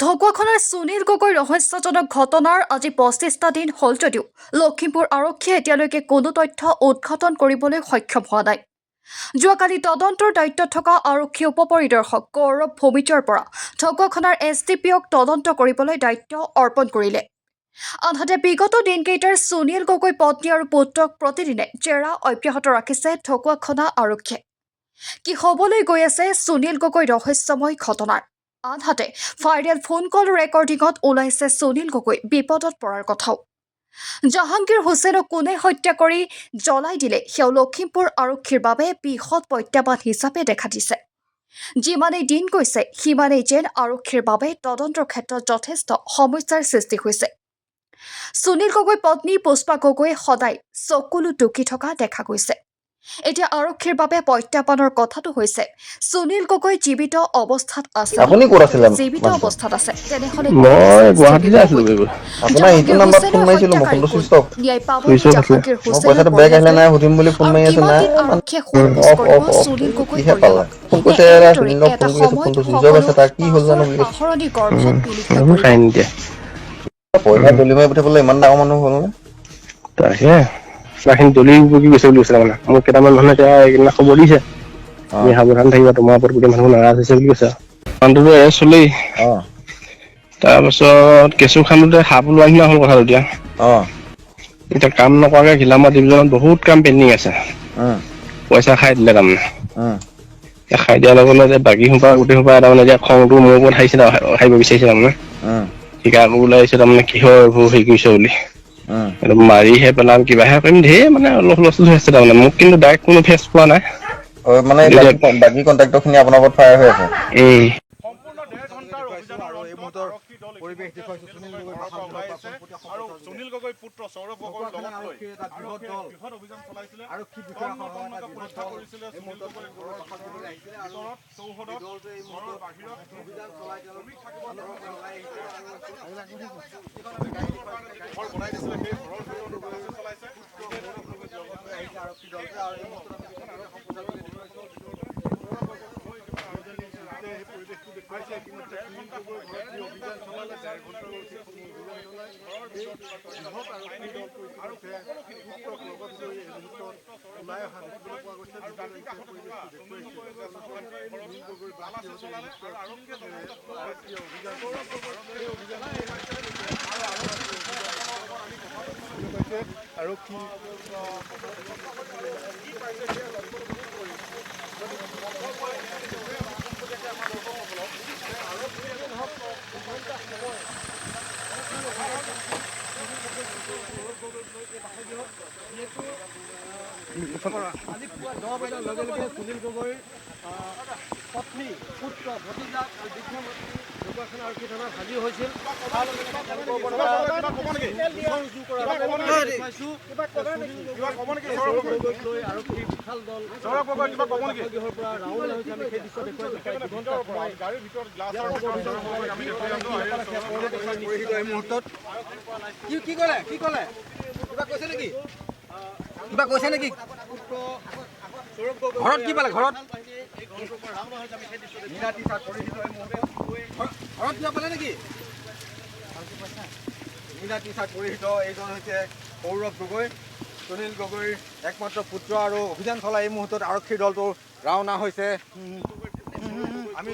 ঢকুৱাখনৰ সুনীল গগৈ ৰহস্যজনক ঘটনাৰ আজি ২৫টা দিন হ'ল যদিও লখিমপুৰ আৰক্ষীয়ে এতিয়ালৈকে কোনো তথ্য উদ্ঘাটন কৰিবলৈ সক্ষম হোৱা নাই। যোৱাকালি তদন্তৰ দায়িত্বত থকা আৰক্ষী উপ পৰিদৰ্শক গৌৰৱ ভূমিতৰ পৰা ঢকুৱাখনৰ SDPOক তদন্ত কৰিবলৈ দায়িত্ব অৰ্পণ কৰিলে। আনহাতে বিগত দিনকেইটাৰ সুনীল গগৈ পত্নী আৰু পুত্ৰক প্ৰতিদিনে জেৰা অব্যাহত ৰাখিছে ঢকুৱাখনা আৰক্ষীয়ে। কি হ'বলৈ গৈ আছে সুনীল গগৈ ৰহস্যময় ঘটনাৰ? আনহাতে ভাইৰেল ফোন কল ৰেকৰ্ডিঙত ওলাইছে সুনীল গগৈ বিপদত পৰাৰ কথাও। জাহাংগীৰ হুছেইনক কোনে হত্যা কৰি জ্বলাই দিলে সেয়াও লখিমপুৰ আৰক্ষীৰ বাবে বৃহৎ প্ৰত্যাহ্বান হিচাপে দেখা দিছে। যিমানেই দিন গৈছে সিমানেই যেন আৰক্ষীৰ বাবে তদন্তৰ ক্ষেত্ৰত যথেষ্ট সমস্যাৰ সৃষ্টি হৈছে। সুনীল গগৈ পত্নী পুষ্পা গগৈয়ে সদায় চকুলো টুকি থকা দেখা গৈছে। এতিয়া আৰক্ষীৰ বাবে প্ৰত্যাহ্বানৰ কথাটো হৈছে সুনীল গগৈ জীৱিত অৱস্থাত আছে। আপুনি ক'ত আছিলে জীৱিত মানুহটো? অৱস্থাত আছে তেনেহ'লে মই গুৱাহাটীতে আছিলো গৈ আপোনাৰ এইটো নাম্বাৰত ফোন মাৰিছিলো মই, ফোনটো চুইচ অফ। ন্যায় পাবনে চুইচ অফ আছিলে। জাহাংগীৰ মই হুছেইনৰ পইচাটো বেক আহিলে নাই পৰিয়ালটোৱে? সুধিম বুলি ফোন আৰু মাৰি আছে, কিমান নাই দিন আৰক্ষীয়ে সোধপোছ অফ কৰিব অফ অফ সুনীল গগৈ কিহে পালা? পৰিয়ালক? ফোন নে কৰিছে এনেদৰে সুনীলক এটা ফোন কৰি আছে, সময়ত ফোনটো চুইচ অফ সকলো আছে, তাৰ কি হ'ল জানো বুলি কৈছে। পাহৰণি গৰ্ভত বিলীন হৈ এইবোৰ পৰিব? খাই নিদিয়ে। পইচা দলি মাৰি পঠিয়াবলৈ ইমান ডাঙৰ মানুহ হ'ল নে? তাকে বাকী দলি উপকি গৈছে বুলি কৈছে মানে মোক কেইটামান মানুহে এতিয়া এইকেইদিনা খবৰ দিছে। তুমি সাৱধান থাকিবা, তোমাৰ ওপৰত গোটেই মানুহ নাৰাজ হৈছে বুলি কৈছে। মানুহটো এৰেষ্ট হ'লেই। তাৰপাছত কেঁচু খান্দোতে সাপ ওলোৱা নিচিনা হ'ল কথাটো এতিয়া। এতিয়া কাম নকৰাকে ঘিলামাৰ ডিভিজনত বহুত কাম পেণ্ডিং আছে। পইচা খাই দিলে তাৰমানে। খাই দিয়াৰ লগে লগে বাকী সোপা গোটেই সোপা তাৰমানে এতিয়া খংটো মোৰ ওপৰত হাৰিব বিচাৰিছে তাৰমানে। ঠিকা আকৌ ওলাইছে তাৰমানে কিহৰ এইবোৰ হেৰি কৰিছে বুলি। মাৰিহে পেলাম কিবাহে কৰিম ধেৰ মানে অলপ হুলস্থুল হৈ আছে তাৰমানে। মোক কিন্তু ডাইৰেক্ট কোনো ফেচ পোৱা নাই। মানে বাকী কণ্ট্ৰেক্টৰ খিনি আপোনাৰ ওপৰত ফায়াৰ হৈ আছে। সম্পূৰ্ণ 1.5 ঘণ্টাৰ অভিযানৰ অন্তত আৰক্ষী দল পৰিৱেশ দেখুৱাইছে আৰু সুনীল গগৈ পুত্ৰ সৌৰভ গগৈৰ লগত লৈ বৃহৎ অভিযান চলাইছিলে। আৰক্ষী পৰীক্ষা কৰিছিলে সুনীল গগৈৰ ঘৰৰ ভিতৰত, চৌহদত, ঘৰৰ বাহিৰত অভিযান চলাইছিল। ঘৰ বনাই দিছিলে, সেই ঘৰৰ ভিতৰত চলাইছে আৰক্ষী দল আৰু এই পৰিৱেশটো দেখুৱাইছে। ইতিমধ্যে সুনীল গগৈৰ ঘৰত যি অভিযান চলালে 1.5 ঘণ্টাৰ বৃহৎ আৰক্ষী দলটো ইতিমধ্যে পুত্ৰক লগত লৈ এই মুহূৰ্তত ওলাই অহা দেখিবলৈ পোৱা গৈছে। পৰিৱেশটো দেখুৱাইছে সুনীল গগৈৰ আৰক্ষী অভিযান আৰক্ষী আজি পুৱা 10 বজাৰ লগে লগে সুনীল গগৈৰ পত্নী, পুত্ৰ, ভতিজা আৰু দীক্ষামতী ঢকুৱাখানা আৰক্ষী থানাত হাজিৰ হৈছিল। আৰক্ষীৰ বিশাল দল গৃহৰ পৰা ৰাওনা হৈছে। আমি সেই দৃশ্য দেখুৱাইছো এই মুহূৰ্তত। কি ক'লে কিবা কৈছে নেকি? ঘৰত কি পালে? ঘৰত কিবা পালে নেকি? নীলা টি চাৰ্ট পৰিহিত এইজন হৈছে সৌৰভ গগৈ, সুনীল গগৈৰ একমাত্ৰ পুত্ৰ আৰু অভিযান চলাই এই মুহূৰ্তত আৰক্ষীৰ দলটো ৰাওনা হৈছে। আমি